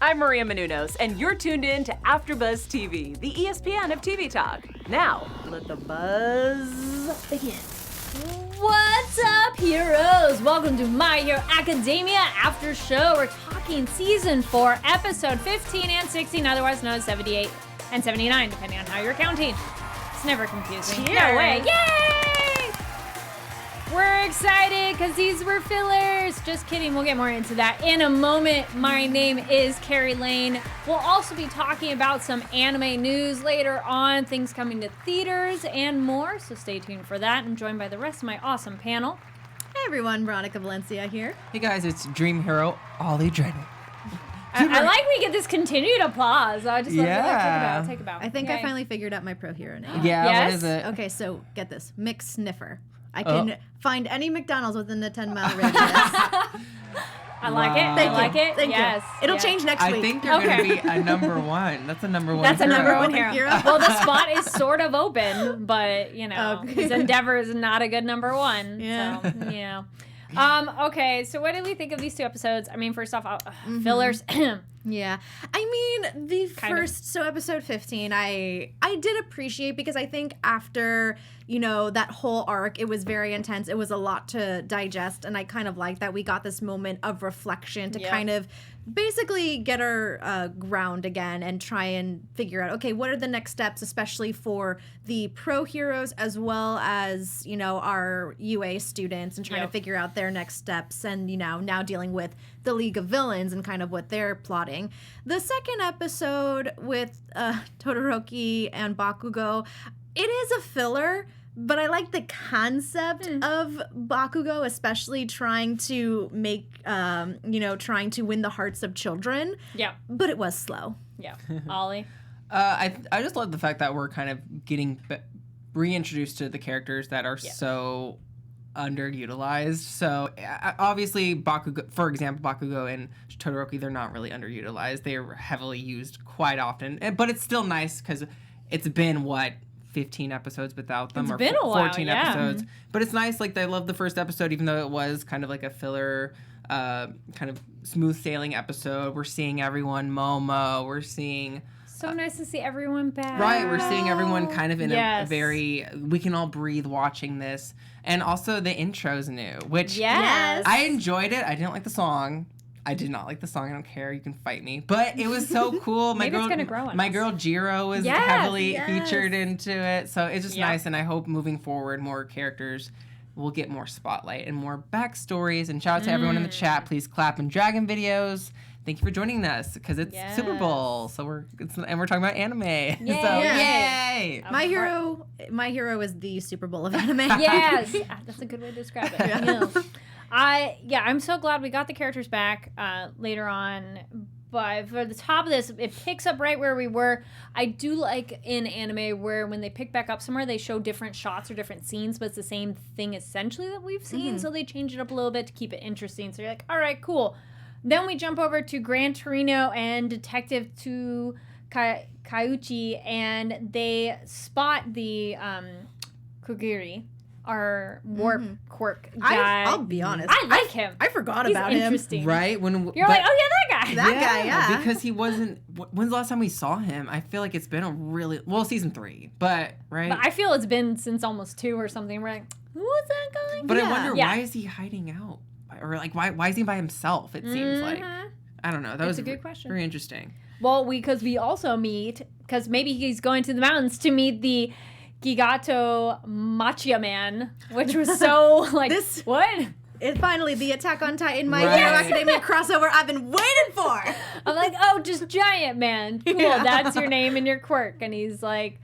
I'm Maria Menounos, and you're tuned in to AfterBuzz TV, the ESPN of TV talk. Now, let the buzz begin. What's up, heroes? Welcome to My Hero Academia After Show. We're talking Season 4, Episode 15 and 16, otherwise known as 78 and 79, depending on how you're counting. It's never confusing. Cheers. No way. Yay! We're excited because these were fillers. Just kidding. We'll get more into that in a moment. My name is Kari Lane. We'll also be talking about some anime news later on, things coming to theaters and more. So stay tuned for that. I'm joined by the rest of my awesome panel. Hey everyone, Veronica Valencia here. Hey guys, it's Dream Hero Ollie Drennan. I like we get this continued applause. I just love it. Take a bow. I think I finally figured out my pro hero name. Yeah, Yes? what is it? Okay, so get this. Mick Sniffer. I can find any McDonald's within a 10-mile radius. I like it. Thank I you. like it. Thank yes. you. It'll yes. change next week. I think you're going to be a number one. That's a number one That's a hero. number one Hero. hero. Well, the spot is sort of open, but, you know, Okay. his endeavor is not a good number one. Yeah. So, yeah. Okay, so what did we think of these two episodes? I mean, first off, fillers. Yeah. I mean, the Kind of. first, so episode 15, I did appreciate because I think after, you know, that whole arc, it was very intense. It was a lot to digest, and I kind of like that we got this moment of reflection to Yep. kind of basically get our ground again and try and figure out, okay, what are the next steps, especially for the pro heroes as well as, you know, our UA students and trying Yep. to figure out their next steps and, you know, now dealing with the League of Villains and kind of what they're plotting. The second episode with Todoroki and Bakugo, it is a filler, but I like the concept of Bakugo, especially trying to make, trying to win the hearts of children, Yeah. but it was slow. Yeah. Ollie. I just love the fact that we're kind of getting reintroduced to the characters that are so underutilized. So obviously Bakugo, for example, Bakugo and Todoroki, they're not really underutilized. They're heavily used quite often, but it's still nice because it's been 15 episodes without them, It's or been a while, 14 yeah. episodes. But it's nice. Like, I love the first episode, even though it was kind of like a filler, kind of smooth sailing episode. We're seeing everyone, Momo. We're seeing. So nice to see everyone back. Right, we're seeing everyone kind of in a Yes. very, we can all breathe watching this. And also the intro's new, which Yes. I enjoyed it. I didn't like the song. I did not like the song. I don't care. You can fight me. But it was so cool. Maybe it's gonna grow on my us. girl Jiro was Yes, heavily yes. featured into it. So it's just Yep. nice. And I hope moving forward, more characters will get more spotlight and more backstories. And shout out to everyone in the chat. Please clap and Dragon videos. Thank you for joining us because it's Super Bowl. So we're talking about anime. Yay. So Yeah. yay. My hero is the Super Bowl of anime. Yes. That's a good way to describe it. Yeah. I'm so glad we got the characters back later on. But for the top of this, it picks up right where we were. I do like in anime where when they pick back up somewhere, they show different shots or different scenes, but it's the same thing essentially that we've seen. So they change it up a little bit to keep it interesting. So you're like, all right, cool. Then we jump over to Gran Torino and Detective to Kaiuchi, and they spot the Kugiri, our warp quirk guy. I'll be honest. I like him. I forgot He's about him. interesting. Right? You're like, oh yeah, that guy. That guy, yeah. Because he wasn't. When's the last time we saw him? I feel like it's been a really season 3, but right. But I feel it's been since almost 2 or something. We're like, who was that guy? But Yeah. I wonder Yeah. why is he hiding out, or like why is he by himself? It seems like I don't know. That was a good question. Very interesting. Well, because we also meet, because maybe he's going to the mountains to meet the Gigato Machia Man, which was so like This- what? It's finally the Attack on Titan My Right. Hero Academia crossover I've been waiting for. I'm like, oh, just giant man. Cool, Yeah. that's your name and your quirk. And he's like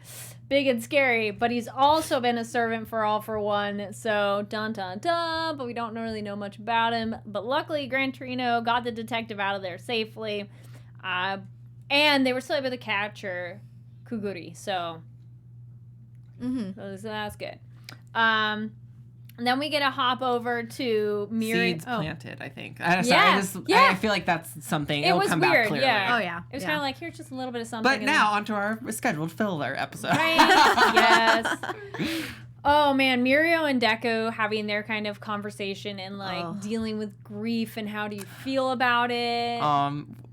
big and scary, but he's also been a servant for All for One. So dun dun dun, but we don't really know much about him. But luckily, Gran Torino got the detective out of there safely, and they were still able to capture Kuguri. So, so that's good. And then we get a hop over to Miri. Seeds planted, I think. I feel like that's something. It It'll was come weird, back clearly. yeah. Oh, yeah. It was Yeah. kind of like, here's just a little bit of something. But now onto our scheduled filler episode. Right. Yes. Oh man, Mirio and Deku having their kind of conversation and like dealing with grief and how do you feel about it?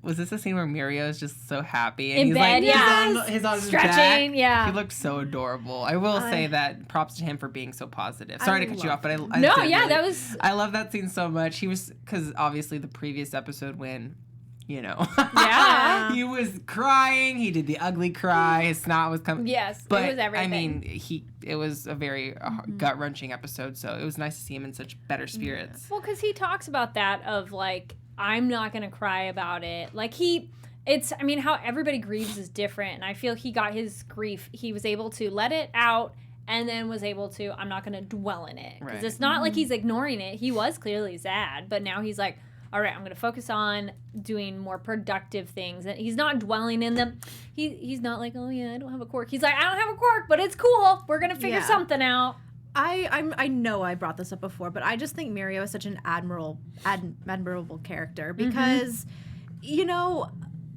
Was this a scene where Mirio is just so happy and In he's bed, like, he's on his stretching, back? yeah. He looked so adorable. I will say that props to him for being so positive. Sorry to cut you off, but that was. I love that scene so much. He was because obviously the previous episode when. Yeah. He was crying. He did the ugly cry. His snot was coming. Yes, but it was everything. I mean, it was a very gut wrenching episode. So it was nice to see him in such better spirits. Well, because he talks about that of like, I'm not gonna cry about it. Like how everybody grieves is different, and I feel he got his grief. He was able to let it out. And then was able to, I'm not gonna dwell in it because it's not like he's ignoring it. He was clearly sad, but now he's like, all right, I'm going to focus on doing more productive things. And he's not dwelling in them. He's not like, oh, yeah, I don't have a quirk. He's like, I don't have a quirk, but it's cool. We're going to figure something out. I know I brought this up before, but I just think Mirio is such an admirable character because,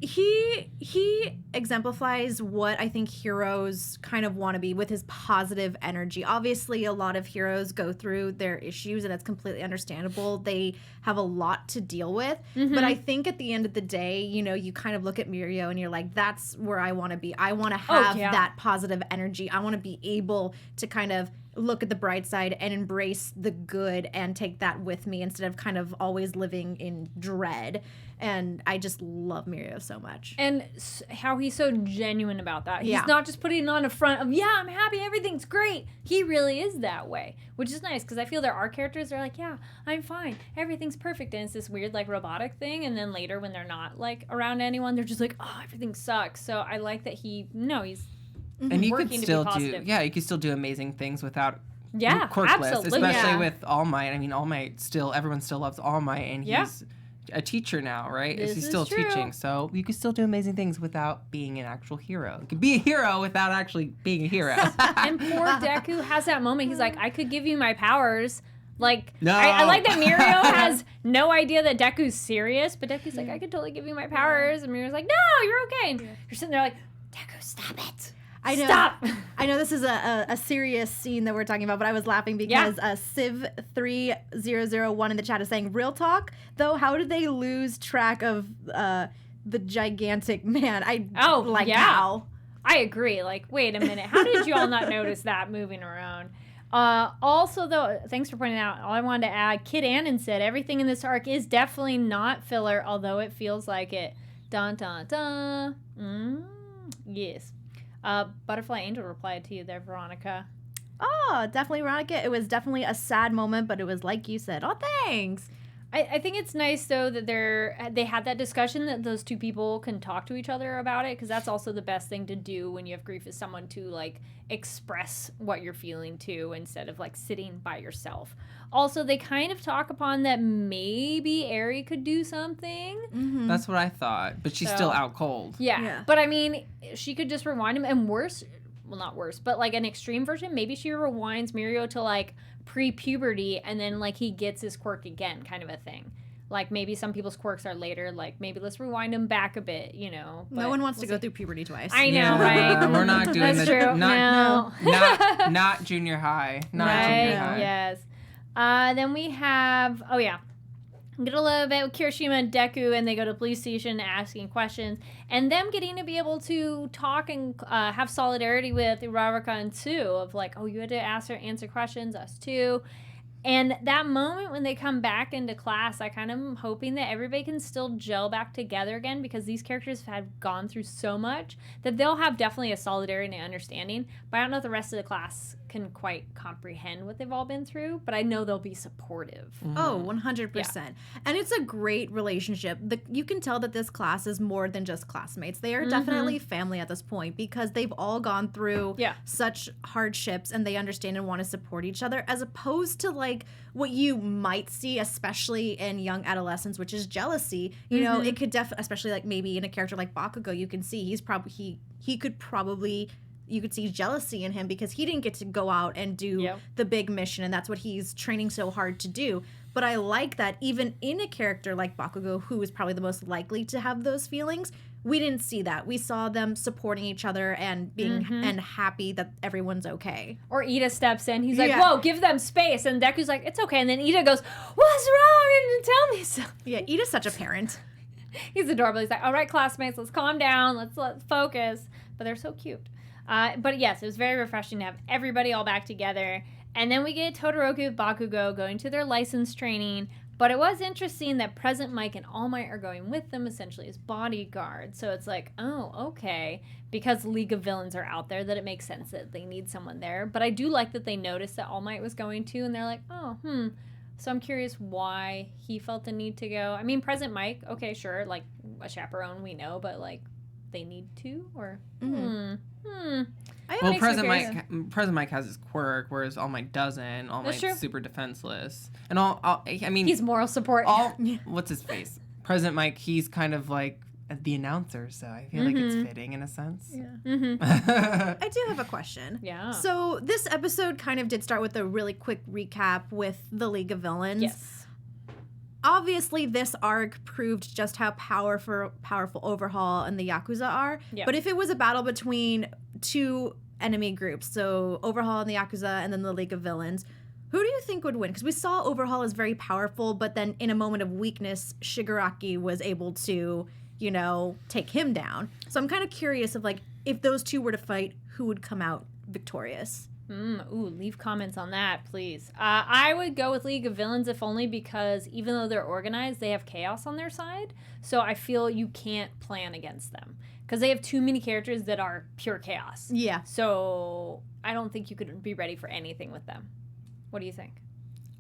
he exemplifies what I think heroes kind of want to be with his positive energy. Obviously, a lot of heroes go through their issues, and it's completely understandable. They have a lot to deal with. But I think at the end of the day, you kind of look at Mirio and you're like, that's where I want to be. I want to have that positive energy. I want to be able to kind of look at the bright side and embrace the good and take that with me instead of kind of always living in dread. And I just love Mirio so much. And how he's so genuine about that. He's not just putting it on a front of, I'm happy, everything's great. He really is that way, which is nice because I feel there are characters that are like, I'm fine, everything's perfect. And it's this weird like robotic thing. And then later when they're not like around anyone, they're just like, oh, everything sucks. So I like that he's and you could still you could still do amazing things without quirkless, absolutely. especially with All Might. I mean, All Might everyone still loves All Might, and he's a teacher now, right? He's still teaching, so you can still do amazing things without being an actual hero. You can be a hero without actually being a hero. And poor Deku has that moment. He's like, I could give you my powers. Like, no. I like that Mirio has no idea that Deku's serious, but Deku's like, I could totally give you my powers. And Mirio's like, no, you're okay. And you're sitting there like, Deku, stop it. I know. Stop. I know this is a serious scene that we're talking about, but I was laughing because Civ3001 in the chat is saying, real talk, though, how did they lose track of the gigantic man? How? I agree. Like, wait a minute. How did you all not notice that moving around? Also, though, thanks for pointing out, all I wanted to add, Kid Annan said, everything in this arc is definitely not filler, although it feels like it. Dun, dun, dun. Yes. Butterfly Angel replied to you there, Veronica. Oh, definitely, Veronica. It was definitely a sad moment, but it was like you said. Oh, thanks. I think it's nice, though, that they had that discussion that those two people can talk to each other about it, because that's also the best thing to do when you have grief is someone to, like, express what you're feeling to instead of, like, sitting by yourself. Also, they kind of talk upon that maybe Eri could do something. Mm-hmm. That's what I thought, but she's still out cold. Yeah, but I mean, she could just rewind him, and worse, well, not worse, but like an extreme version, maybe she rewinds Mirio to like pre-puberty, and then like he gets his quirk again, kind of a thing. Like maybe some people's quirks are later, like maybe let's rewind him back a bit, No one wants to go through puberty twice. I know, right? We're not doing That's true. Not junior high. Junior high. Yes. Then we have, get a little bit with Kirishima and Deku, and they go to the police station asking questions, and them getting to be able to talk and have solidarity with Veronica and Sue of like, oh, you had to answer questions, us too. And that moment when they come back into class, I kind of am hoping that everybody can still gel back together again, because these characters have gone through so much that they'll have definitely a solidarity and understanding. But I don't know if the rest of the class can quite comprehend what they've all been through, but I know they'll be supportive. Mm-hmm. Oh, 100%. Yeah. And it's a great relationship. You can tell that this class is more than just classmates. They are definitely family at this point, because they've all gone through such hardships, and they understand and want to support each other, as opposed to like what you might see, especially in young adolescents, which is jealousy. You know, it could especially like maybe in a character like Bakugo, you can see you could see jealousy in him because he didn't get to go out and do the big mission, and that's what he's training so hard to do. But I like that even in a character like Bakugo, who is probably the most likely to have those feelings, we didn't see that. We saw them supporting each other and being and happy that everyone's okay. Or Ida steps in. He's like, whoa, give them space. And Deku's like, it's okay. And then Ida goes, what's wrong? And tell me so. Yeah, Ida's such a parent. He's adorable. He's like, all right, classmates, let's calm down. Let's focus. But they're so cute. But yes, it was very refreshing to have everybody all back together. And then we get Todoroki with Bakugo going to their license training. But it was interesting that Present Mike and All Might are going with them essentially as bodyguards. So it's like, oh, okay. Because League of Villains are out there, that it makes sense that they need someone there. But I do like that they noticed that All Might was going too. And they're like, oh, So I'm curious why he felt the need to go. I mean, Present Mike, okay, sure. Like, a chaperone, we know. But, like, they need to? Or, Well, Present Mike has his quirk, whereas All Might doesn't. All Might's super defenseless, and I mean, he's moral support. What's his face? Present Mike, he's kind of like the announcer, so I feel like it's fitting in a sense. Yeah. I do have a question. Yeah. So this episode kind of did start with a really quick recap with the League of Villains. Yes. Obviously, this arc proved just how powerful Overhaul and the Yakuza are. Yep. But if it was a battle between two enemy groups, so Overhaul and the Yakuza and then the League of Villains, who do you think would win? Because we saw Overhaul as very powerful, but then in a moment of weakness, Shigaraki was able to, take him down. So I'm kind of curious of, like, if those two were to fight, who would come out victorious? Leave comments on that, please. I would go with League of Villains, if only because even though they're organized, they have chaos on their side. So I feel you can't plan against them because they have too many characters that are pure chaos. Yeah. So I don't think you could be ready for anything with them. What do you think?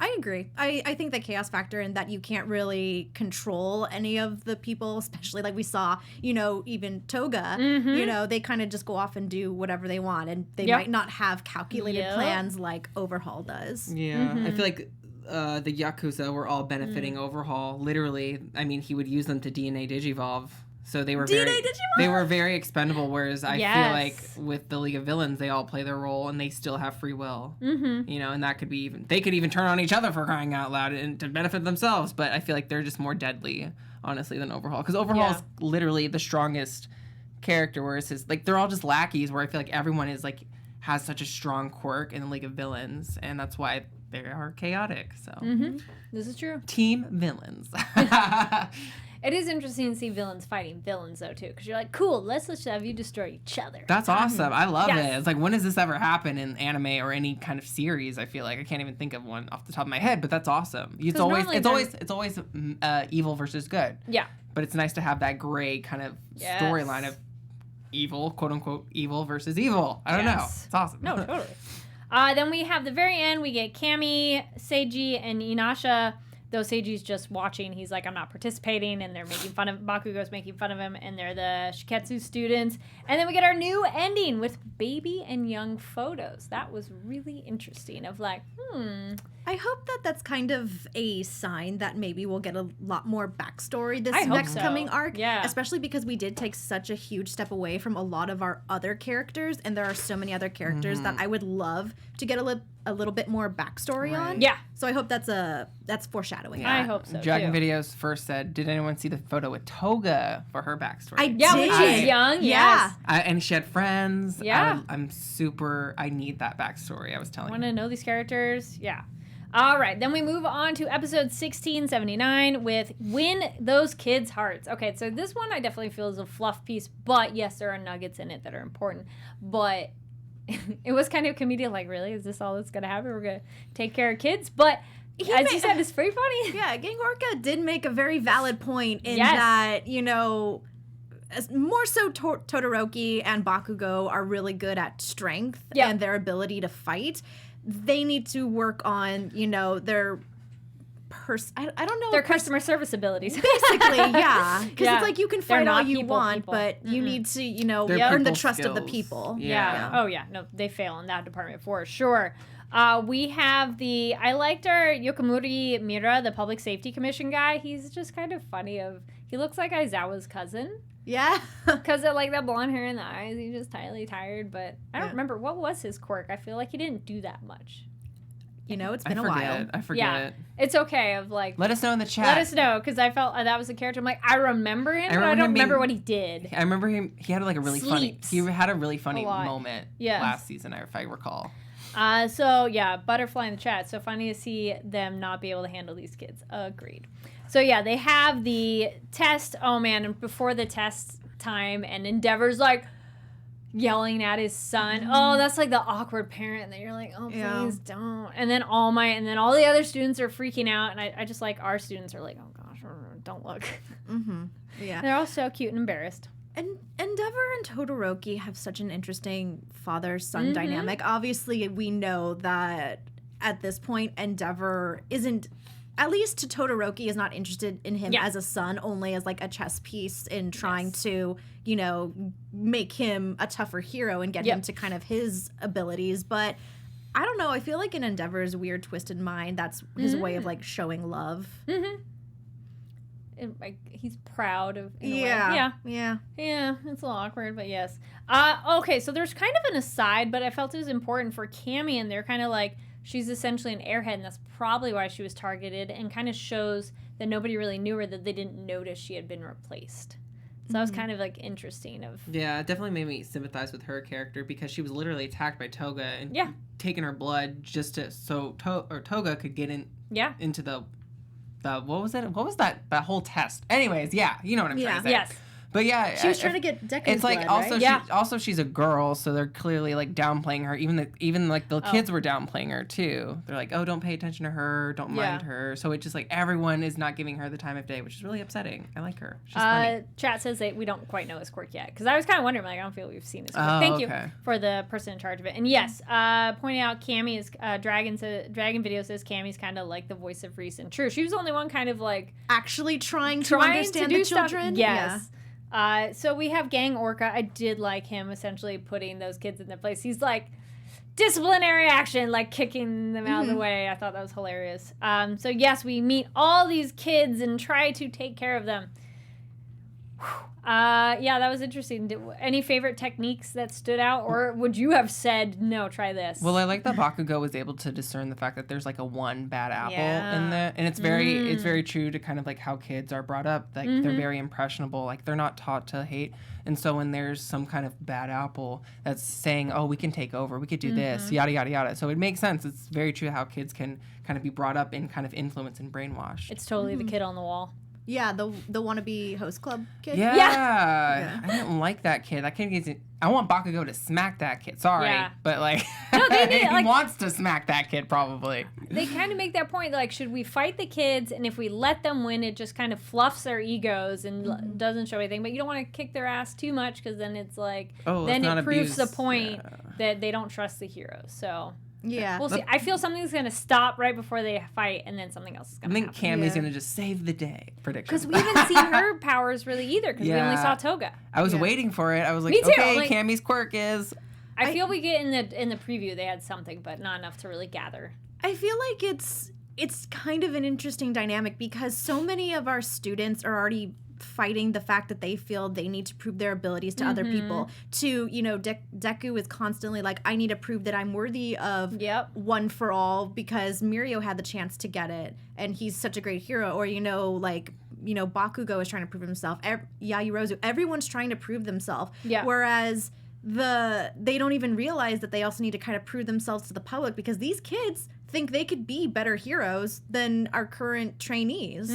I agree. I think the chaos factor and that you can't really control any of the people, especially like we saw, even Toga, they kind of just go off and do whatever they want and they might not have calculated plans like Overhaul does. Yeah. I feel like the Yakuza were all benefiting Overhaul. Literally, I mean, he would use them to DNA Digivolve. So they were very expendable, whereas I feel like with the League of Villains, they all play their role and they still have free will. And that could be they could even turn on each other for crying out loud and to benefit themselves. But I feel like they're just more deadly, honestly, than Overhaul. Because Overhaul is literally the strongest character, whereas they're all just lackeys, where I feel like everyone is has such a strong quirk in the League of Villains, and that's why they are chaotic. So This is true. Team Villains. It is interesting to see villains fighting villains, though, too, because you're like, cool, let's just have you destroy each other. That's awesome. I love it. It's like, when does this ever happen in anime or any kind of series? I feel like I can't even think of one off the top of my head, but that's awesome. It's always evil versus good. Yeah. But it's nice to have that gray kind of storyline of evil, quote unquote, evil versus evil. I don't know. It's awesome. No, totally. Then we have the very end. We get Kami, Seiji, and Inasha. Though Seiji's just watching, he's like, I'm not participating, and they're making fun of Bakugo's making fun of him, and they're the Shiketsu students. And then we get our new ending with baby and young photos. That was really interesting. Of like, I hope that that's kind of a sign that maybe we'll get a lot more backstory this coming arc. Yeah. Especially because we did take such a huge step away from a lot of our other characters, and there are so many other characters that I would love to get a little bit more backstory on. Yeah. So I hope that's foreshadowing. I hope so, Dragon Videos first said, did anyone see the photo with Toga for her backstory? I did. When she was young, yes. And she had friends. Yeah. I need that backstory, I was telling you. Want to know these characters? Yeah. All right, then we move on to episode 1679 with Win Those Kids' Hearts. Okay, so this one I definitely feel is a fluff piece, but yes, there are nuggets in it that are important. But it was kind of comedic, like, really? Is this all that's going to happen? We're going to take care of kids? But as you said, it's pretty funny. Yeah, Gangorka did make a very valid point in that, more so Todoroki and Bakugo are really good at strength and their ability to fight. They need to work on, their I don't know. Their customer service abilities. Basically, yeah. Because it's like you can fight all you want, but you need to, earn the trust of the people. Yeah. Oh, yeah. No, they fail in that department for sure. We have I liked our Yokomuri Mira, the Public Safety Commission guy. He's just kind of funny. He looks like Aizawa's cousin. Yeah. Because of like that blonde hair and the eyes. He's just totally tired, but I don't remember. What was his quirk? I feel like he didn't do that much. It's been a while. I forget. It's okay. Of like, let us know in the chat. Let us know, because I felt that was a character. I'm like, I remember him, but I don't remember what he did. I remember him. He had like a really funny moment last season, if I recall. So yeah, Butterfly in the chat. So funny to see them not be able to handle these kids. Agreed. So yeah, they have the test. Oh man, and before the test time, and Endeavor's like yelling at his son. Oh, that's like the awkward parent that you're like, oh, please don't. And then all the other students are freaking out, and I just like our students are like, oh gosh, don't look. Yeah, they're all so cute and embarrassed. And Endeavor and Todoroki have such an interesting father-son dynamic. Obviously, we know that at this point, Endeavor isn't, at least to Todoroki, is not interested in him as a son, only as like a chess piece in trying to, make him a tougher hero and get him to kind of his abilities. But I don't know. I feel like in Endeavor's weird, twisted mind, that's his way of like showing love. And, like, he's proud of. Yeah. It's a little awkward, but yes. Okay, so there's kind of an aside, but I felt it was important for Cammy, and they're kind of like, she's essentially an airhead, and that's probably why she was targeted, and kind of shows that nobody really knew her, that they didn't notice she had been replaced. So that was kind of like interesting. Yeah, it definitely made me sympathize with her character, because she was literally attacked by Toga and taking her blood just so Toga could get into the what was it? What was that whole test? Anyways, you know what I'm trying to say. Yes. But yeah, she was trying to get Deku's it's like blood, right? she's a girl, so they're clearly like downplaying her. Even like the kids were downplaying her too. They're like, oh, don't pay attention to her, don't mind her. So it's just like everyone is not giving her the time of day, which is really upsetting. I like her. She's funny. Chat says that we don't quite know his quirk yet, because I was kind of wondering, like, I don't feel we've seen his quirk. Thank you for the person in charge of it. And yes, pointing out Cammy is Dragon Video says Cammy's kind of like the voice of reason. True, she was the only one kind of like actually trying to understand the children. Yes. So we have Gang Orca. I did like him essentially putting those kids in their place. He's like, disciplinary action, like kicking them out of the way. I thought that was hilarious. So yes, we meet all these kids and try to take care of them. That was interesting. Any favorite techniques that stood out, or would you have said, no, try this? Well, I like that Bakugo was able to discern the fact that there's like a one bad apple in there, and it's very true to kind of like how kids are brought up. Like they're very impressionable, like they're not taught to hate, and so when there's some kind of bad apple that's saying, oh, we can take over, we could do this, yada yada yada. So it makes sense. It's very true how kids can kind of be brought up and kind of influenced and brainwashed. It's totally the kid on the wall. Yeah, the wannabe host club kid. Yeah. I didn't like that kid. That kid gets. I want Bakugo to smack that kid. Sorry, but like, he wants to smack that kid probably. They kind of make that point, like, should we fight the kids, and if we let them win, it just kind of fluffs their egos and doesn't show anything. But you don't want to kick their ass too much, because then it's like, then it proves the point that they don't trust the heroes. So. Yeah. We'll see. I feel something's going to stop right before they fight, and then something else is going to happen. I think Cammy's going to just save the day. Prediction. Because we haven't seen her powers really either, because we only saw Toga. I was waiting for it. I was like, me too. Okay, like, Cammy's quirk is... I feel we get in the preview they had something, but not enough to really gather. I feel like it's kind of an interesting dynamic, because so many of our students are already fighting the fact that they feel they need to prove their abilities to other people. Deku is constantly like, I need to prove that I'm worthy of one for all, because Mirio had the chance to get it and he's such a great hero. Or Bakugo is trying to prove himself. Yaoyorozu, everyone's trying to prove themselves. Whereas they don't even realize that they also need to kind of prove themselves to the public, because these kids think they could be better heroes than our current trainees.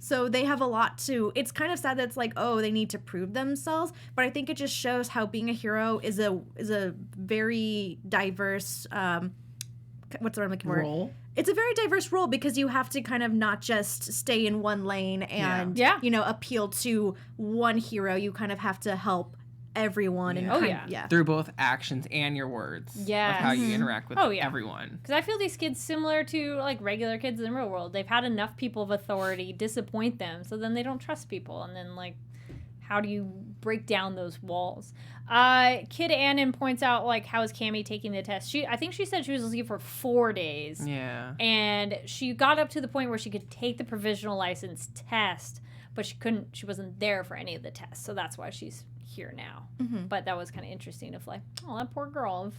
So they have a lot to... It's kind of sad that it's like, oh, they need to prove themselves. But I think it just shows how being a hero is a very diverse... what's the word I'm looking for? Role? It's a very diverse role, because you have to kind of not just stay in one lane and, appeal to one hero. You kind of have to help everyone. And through both actions and your words of how you interact with everyone. Because I feel these kids similar to like regular kids in the real world. They've had enough people of authority disappoint them, so then they don't trust people, and then like, how do you break down those walls? Kid Annan points out, like, how is Cammy taking the test? I think she said she was looking for 4 days. Yeah. And she got up to the point where she could take the provisional license test, but she wasn't there for any of the tests, so that's why she's here now. But that was kind of interesting of like, oh, that poor girl.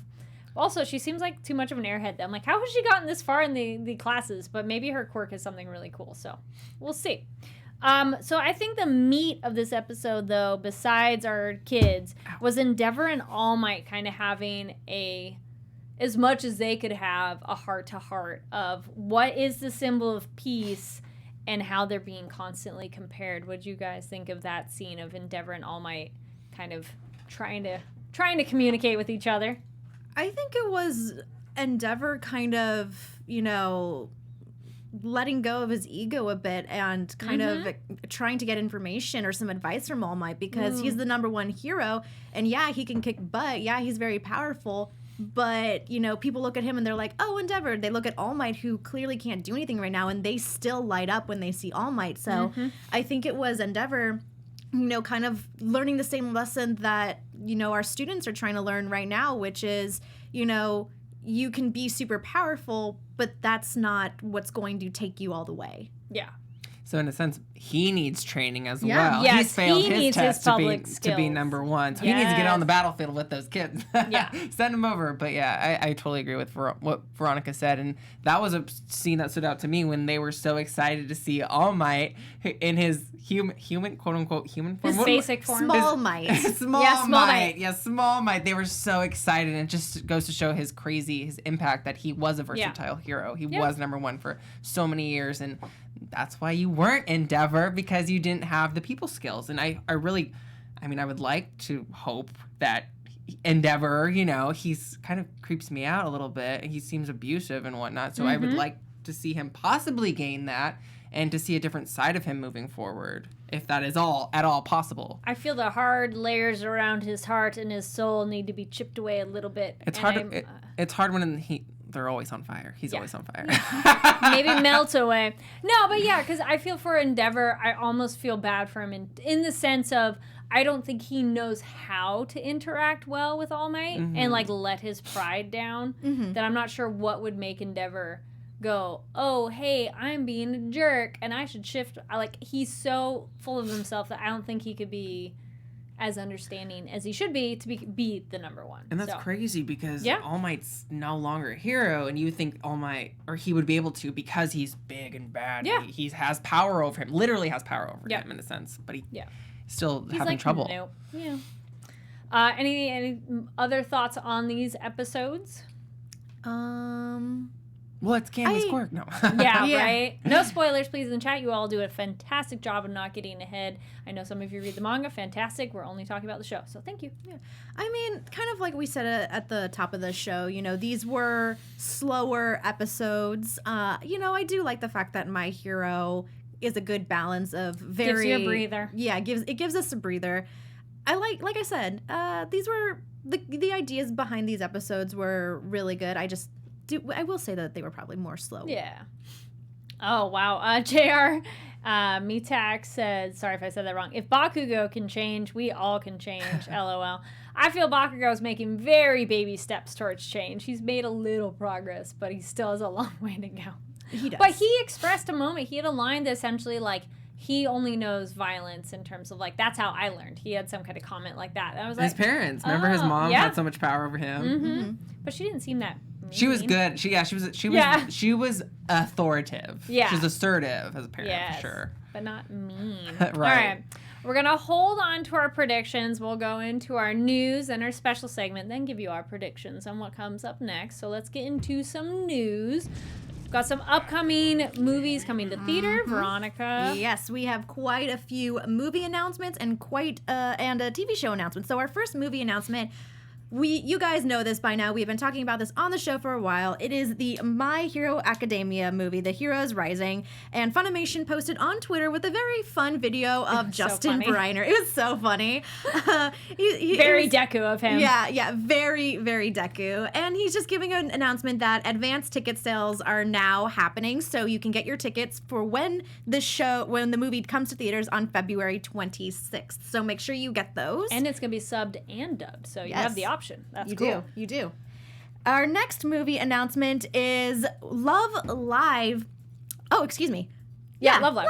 Also, she seems like too much of an airhead. I'm like, how has she gotten this far in the classes? But maybe her quirk is something really cool. So we'll see. So I think the meat of this episode, though, besides our kids, was Endeavor and All Might kind of having as much as they could have, a heart-to-heart of what is the symbol of peace and how they're being constantly compared. What do you guys think of that scene of Endeavor and All Might kind of trying to communicate with each other? I think it was Endeavor kind of, letting go of his ego a bit and kind of trying to get information or some advice from All Might, because he's the number one hero, and yeah, he can kick butt, yeah, he's very powerful, but people look at him and they're like, oh, Endeavor. They look at All Might, who clearly can't do anything right now, and they still light up when they see All Might. So I think it was Endeavor, kind of learning the same lesson that our students are trying to learn right now, which is you can be super powerful, but that's not what's going to take you all the way. Yeah. So in a sense, he needs training as Yeah. well. Yes, He's failed he his needs test his to public be skills. number one. So he needs to get on the battlefield with those kids. Yeah. Send him over. But yeah, I totally agree with what Veronica said. And that was a scene that stood out to me when they were so excited to see All Might in his human, quote unquote, human form. His basic form. Small Might. Small Might. Yeah, Small Might. They were so excited, and it just goes to show his impact that he was a versatile hero. He was number one for so many years, and that's why you weren't Endeavor, because you didn't have the people skills. And I would like to hope that Endeavor, he's kind of creeps me out a little bit. He seems abusive and whatnot, so I would like to see him possibly gain that, and to see a different side of him moving forward, if that is at all possible. I feel the hard layers around his heart and his soul need to be chipped away a little bit. It's hard. It's hard when they're always on fire. He's always on fire. Maybe melt away. No, but yeah, because I feel for Endeavor, I almost feel bad for him in the sense of I don't think he knows how to interact well with All Might and let his pride down. That I'm not sure what would make Endeavor go, oh, hey, I'm being a jerk and I should shift. He's so full of himself that I don't think he could be as understanding as he should be to be the number one. And that's crazy, because All Might's no longer a hero, and you think All Might, or he would be able to, because he's big and bad. Yeah. He has power over him, literally has power over him in a sense, but he's still having trouble. Nope. Yeah. Any other thoughts on these episodes? Well, it's Candy's quirk. No. Yeah, right? No spoilers, please, in the chat. You all do a fantastic job of not getting ahead. I know some of you read the manga. Fantastic. We're only talking about the show, so thank you. Yeah. I mean, kind of like we said at the top of the show, these were slower episodes. I do like the fact that My Hero is a good balance of Gives you a breather. Yeah, it gives us a breather. Like I said, these were the ideas behind these episodes were really good. I will say that they were probably more slow. Yeah. Oh, wow. JR Mitak said, sorry if I said that wrong, if Bakugo can change, we all can change. LOL. I feel Bakugo is making very baby steps towards change. He's made a little progress, but he still has a long way to go. He does. But he expressed a moment. He had a line that essentially, he only knows violence in terms of, that's how I learned. He had some kind of comment like that. And I was his parents. Remember his mom had so much power over him? But she didn't seem that mean. She was good. She was authoritative. Yeah. She was assertive as a parent, for sure. But not mean. Right. All right. We're going to hold on to our predictions. We'll go into our news and our special segment, then give you our predictions on what comes up next. So let's get into some news. We've got some upcoming movies coming to theater. Veronica. Yes, we have quite a few movie announcements and and a TV show announcement. So our first movie announcement, you guys know this by now. We've been talking about this on the show for a while. It is the My Hero Academia movie, The Heroes Rising. And Funimation posted on Twitter with a very fun video of Justin Briner. It was so funny. Very Deku of him. Yeah, very, very Deku. And he's just giving an announcement that advanced ticket sales are now happening. So you can get your tickets for when the movie comes to theaters on February 26th. So make sure you get those. And it's going to be subbed and dubbed. So you have the option. That's cool. You do. Our next movie announcement is Love Live. Oh, excuse me. Yeah, Love Live.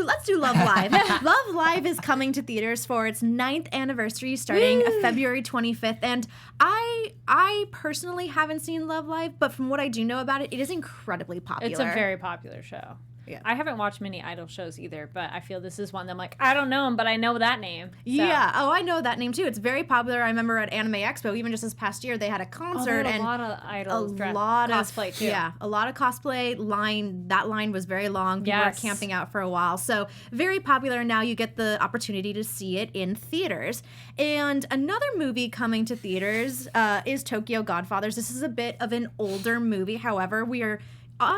Let's do Love Live. Love Live is coming to theaters for its 9th anniversary starting February 25th. And I personally haven't seen Love Live, but from what I do know about it, it is incredibly popular. It's a very popular show. Yeah. I haven't watched many Idol shows either, but I feel this is one that I'm like, I don't know him, but I know that name. So. Yeah. Oh, I know that name too. It's very popular. I remember at Anime Expo, even just this past year, they had a concert a and lot of idols cosplay too. Yeah, a lot of cosplay line. That line was very long. People were camping out for a while. So very popular. And now you get the opportunity to see it in theaters. And another movie coming to theaters is Tokyo Godfathers. This is a bit of an older movie. However,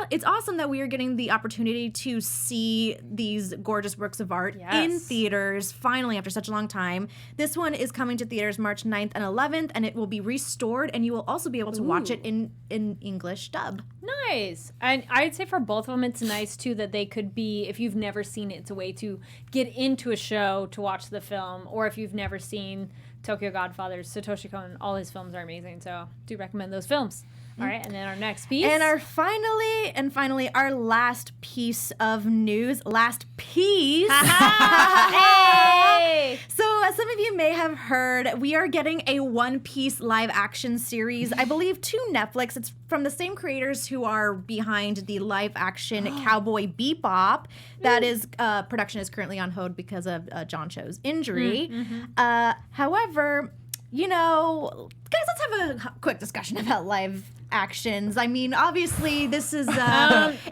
it's awesome that we are getting the opportunity to see these gorgeous works of art in theaters, finally, after such a long time. This one is coming to theaters March 9th and 11th, and it will be restored, and you will also be able to watch it in English dub. Nice. And I'd say for both of them, it's nice, too, that they could be, if you've never seen it, it's a way to get into a show to watch the film, or if you've never seen Tokyo Godfathers, Satoshi Kon, all his films are amazing, so do recommend those films. All right, and then our next piece. And finally, our last piece of news. Last piece. Hey! So, as some of you may have heard, we are getting a One Piece live action series, I believe, to Netflix. It's from the same creators who are behind the live action Cowboy Bebop. That is, production is currently on hold because of John Cho's injury. However, you know, guys, let's have a quick discussion about live actions. I mean, obviously, this is it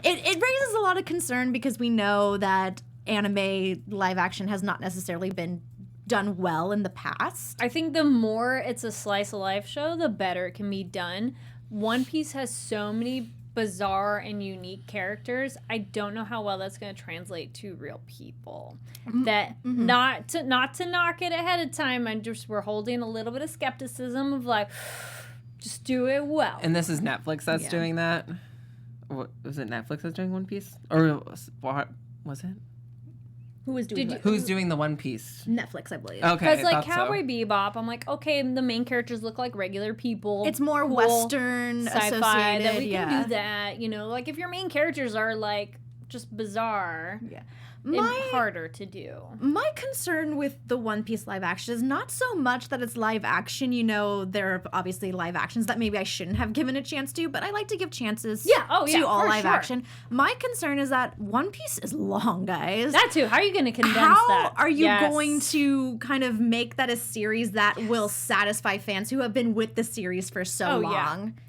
raises a lot of concern because we know that anime live action has not necessarily been done well in the past. I think the more it's a slice of life show, the better it can be done. One Piece has so many bizarre and unique characters. I don't know how well that's going to translate to real people. That not to knock it ahead of time. We're holding a little bit of skepticism of like, just do it well. And this is Netflix that's doing that? What, was it Netflix that's doing One Piece? Or what was it? Who was doing it? Who's doing the One Piece? Netflix, I believe. Okay, because like Cowboy Bebop, I'm like, okay, the main characters look like regular people. It's more cool, Western sci-fi associated. that we can do that. You know, like if your main characters are like just bizarre. Yeah. It's harder to do. My concern with the One Piece live action is not so much that it's live action. You know, there are obviously live actions that maybe I shouldn't have given a chance to, but I like to give chances to all live action. My concern is that One Piece is long, guys. That too. How are you going to condense that? How are you going to kind of make that a series that will satisfy fans who have been with the series for so long? Yeah.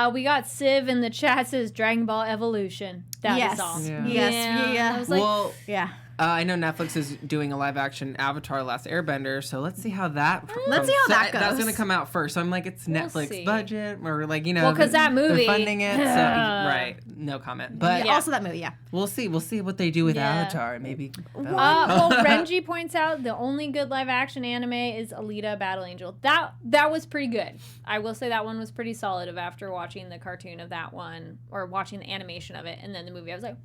We got Civ in the chat says Dragon Ball Evolution. That is all. Yeah. I was like, I know Netflix is doing a live action Avatar Last Airbender, so let's see how that goes. That goes. That's going to come out first. So I'm like, it's Netflix budget, or like, you know. Well, because that movie. They're funding it, so, right. No comment. But also that movie, We'll see what they do with Avatar. Maybe. Well, Renji points out the only good live action anime is Alita Battle Angel. That was pretty good. I will say that one was pretty solid after watching the cartoon of that one, or watching the animation of it, and then the movie. I was like,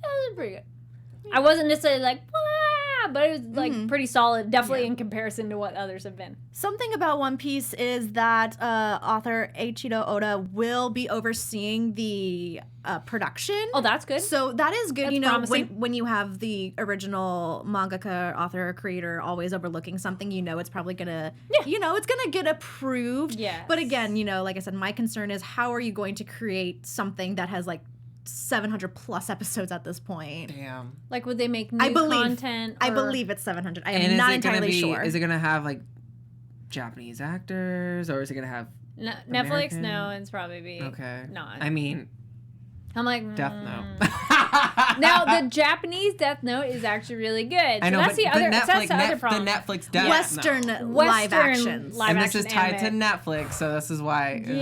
that was pretty good. I wasn't necessarily like, wah, but it was like pretty solid, definitely in comparison to what others have been. Something about One Piece is that author Eiichiro Oda will be overseeing the production. Oh, that's good. So that is good. That's you know, promising. when you have the original mangaka, author, creator always overlooking something, you know it's probably gonna, it's gonna get approved. Yes. But again, you know, like I said, my concern is how are you going to create something that has like 700 plus episodes at this point. Damn. Like, would they make new content? I believe it's 700. I am not entirely sure. Is it going to have, like, Japanese actors, or is it going to have Netflix? No, it's probably be not. I mean, I'm like, Death Note. Now, the Japanese Death Note is actually really good. So I know, that's but the other problem. The Netflix Death Western Note. live actions. Live and this is tied anime. to Netflix, so this is why. We'll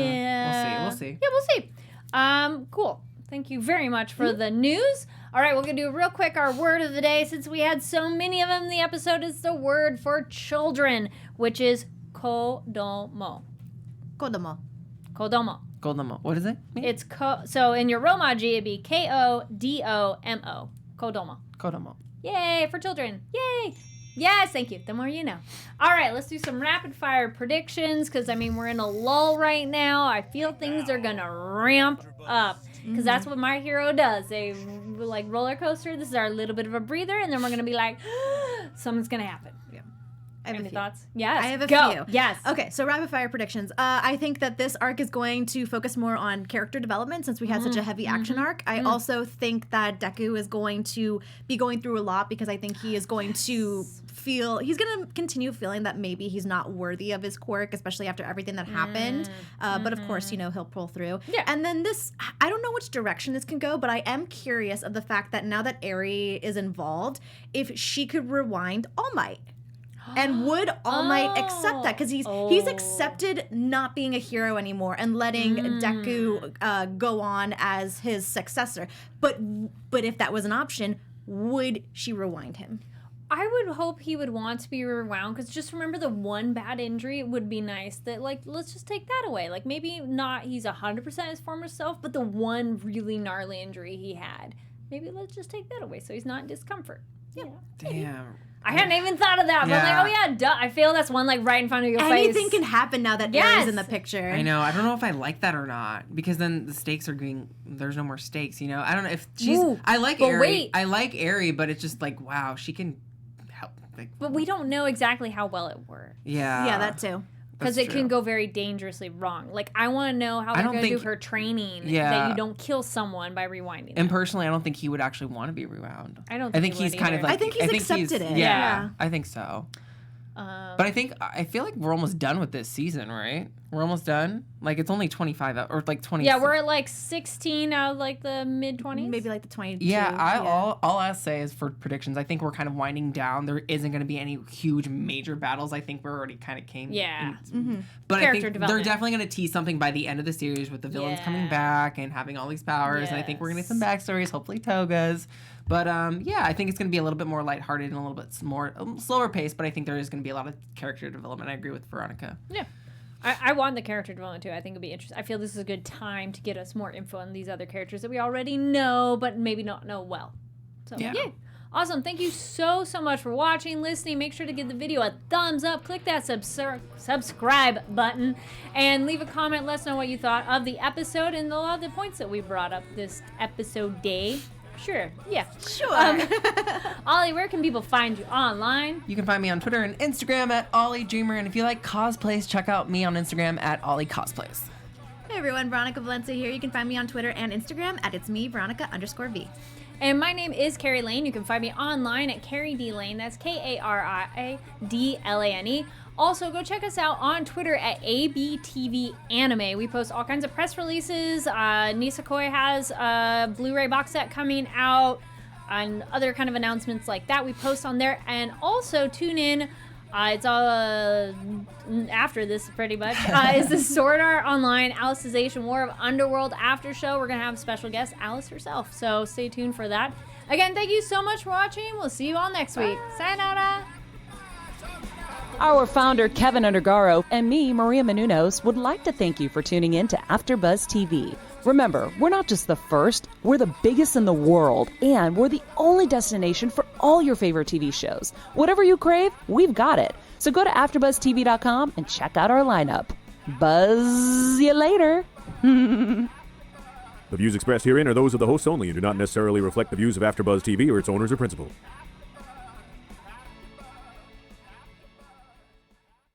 see. Yeah, we'll see. Cool. Thank you very much for the news. All right, we're going to do real quick our word of the day. Since we had so many of them in the episode, it's the word for children, which is kodomo. Kodomo. What does it mean? It's so in your Romaji, it'd be Kodomo. Kodomo. Kodomo. Yay, for children. Yay. Yes, thank you. The more you know. All right, let's do some rapid fire predictions because, we're in a lull right now. I feel things are going to ramp up because that's what My Hero does. They like roller coaster. This is our little bit of a breather, and then we're going to be like, something's going to happen. Yeah. Any thoughts? Yes. I have a Go. few. Yes. Okay, so rapid fire predictions. I think that this arc is going to focus more on character development since we had such a heavy action arc. I also think that Deku is going to be going through a lot because I think he is going to he's going to continue feeling that maybe he's not worthy of his quirk, especially after everything that happened. But of course, he'll pull through. Yeah. And then I don't know which direction this can go, but I am curious of the fact that now that Eri is involved, if she could rewind All Might. And would All Might accept that? Because he's accepted not being a hero anymore and letting Deku go on as his successor. But if that was an option, would she rewind him? I would hope he would want to be rewound because just remember the one bad injury would be nice that let's just take that away. Like maybe not he's 100% his former self, but the one really gnarly injury he had. Maybe let's just take that away so he's not in discomfort. Yeah. Damn. I hadn't even thought of that. But I was like, duh. I feel that's one right in front of your face. Anything can happen now that Eri's in the picture. I know. I don't know if I like that or not because then the stakes are there's no more stakes, I don't know if she's. I like Eri. Wait. I like Eri, but it's just like, wow, she can help. But we don't know exactly how well it works. Yeah. Yeah, that too. Because it can go very dangerously wrong. Like, I want to know how they're going to do her training that you don't kill someone by rewinding And personally, I don't think he would actually want to be rewound. I think he's kind of like... I think he's accepted it. Yeah, I think so. But I feel like we're almost done with this season, right? We're almost done? Like, it's only 25 or like 20. Yeah, we're at like 16 out of like the mid-20s. Maybe like the 22. Yeah, all I'll say is for predictions, I think we're kind of winding down. There isn't going to be any huge major battles. I think we're already kind of came. Yeah. But I think they're definitely going to tease something by the end of the series with the villains coming back and having all these powers. Yes. And I think we're going to get some backstories, hopefully Toga's. But I think it's going to be a little bit more lighthearted and a little bit more slower pace. But I think there is going to be a lot of character development. I agree with Veronica. Yeah. I want the character development too. I think it'd be interesting. I feel this is a good time to get us more info on these other characters that we already know, but maybe not know well. So, yeah. Awesome. Thank you so much for watching, listening. Make sure to give the video a thumbs up. Click that subscribe button and leave a comment. Let us know what you thought of the episode and a lot of the points that we brought up this episode day. Sure. Yeah. Sure. Ollie, where can people find you online? You can find me on Twitter and Instagram at Ollie Dreamer. And if you like cosplays, check out me on Instagram at Ollie Cosplays. Hey everyone, Veronica Valencia here. You can find me on Twitter and Instagram at it's me, Veronica_V. And my name is Kari Lane. You can find me online at Kari D Lane. That's KARIDLANE. Also, go check us out on Twitter at ABTV Anime. We post all kinds of press releases. Nisekoi has a Blu-ray box set coming out and other kind of announcements like that. We post on there. And also tune in. It's all after this pretty much. Is the Sword Art Online Alicization War of Underworld after show. We're going to have a special guest, Alice herself. So stay tuned for that. Again, thank you so much for watching. We'll see you all next week. Sayonara. Our founder, Keven Undergaro, and me, Maria Menounos, would like to thank you for tuning in to AfterBuzz TV. Remember, we're not just the first, we're the biggest in the world, and we're the only destination for all your favorite TV shows. Whatever you crave, we've got it. So go to AfterBuzzTV.com and check out our lineup. Buzz you later. The views expressed herein are those of the hosts only and do not necessarily reflect the views of AfterBuzz TV or its owners or principals.